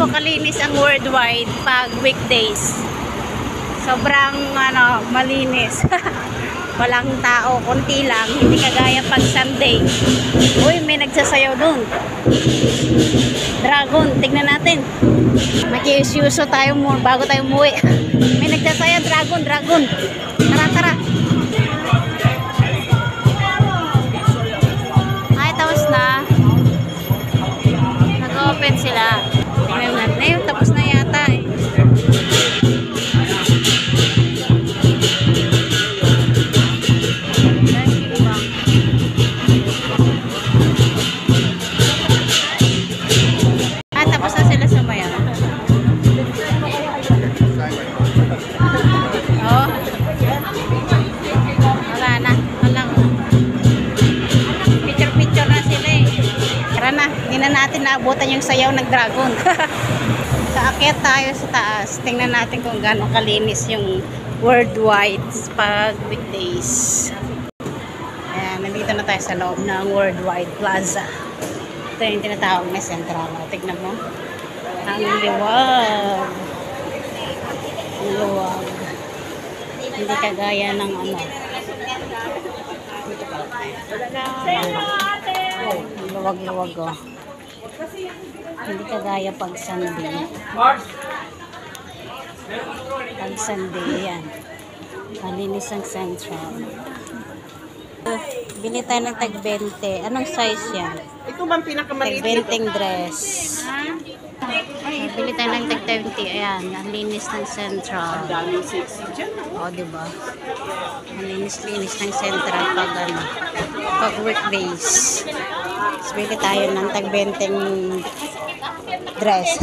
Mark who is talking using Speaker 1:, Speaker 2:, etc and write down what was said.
Speaker 1: po kalinis ang Worldwide pag weekdays. Sobrang malinis. Walang tao, konti lang, hindi kagaya pag Sunday. Uy, may nagsasayaw dun. Dragon, tignan natin. Makiusyuso tayo bago tayo umuwi. May nagsasayaw, dragon. Tara. Ay, tapos na. Nag-open sila. Tignan natin. Tapos na yata eh. Tapos na sila sumayaw. Oh. Wala na. Picture na sila eh. Tara na. Hindi na natin naabutan yung sayaw ng dragon. Kaakyat tayo sa taas. Tingnan natin kung gaano kalinis yung Worldwide pag weekdays. Ayan, nandito na tayo sa loob ng Worldwide Plaza. Ito yung tinatawag na Central. Tignan mo. Ang liwag. Hindi kagaya ng luwag oh. Hindi kagaya pag Sunday. Pag Sunday yan. Malinis ang Central. Bili tayo ng tag-20. Anong size yan?
Speaker 2: Ito bang pinakamaliit?
Speaker 1: Tag-20 dress. Bili tayo ng tag-20. Ayan, ang linis ng Central.
Speaker 2: Daming sexy dyan.
Speaker 1: O, diba? Ang linis ng Central pag weekdays. Bili tayo ng tag-20 dress.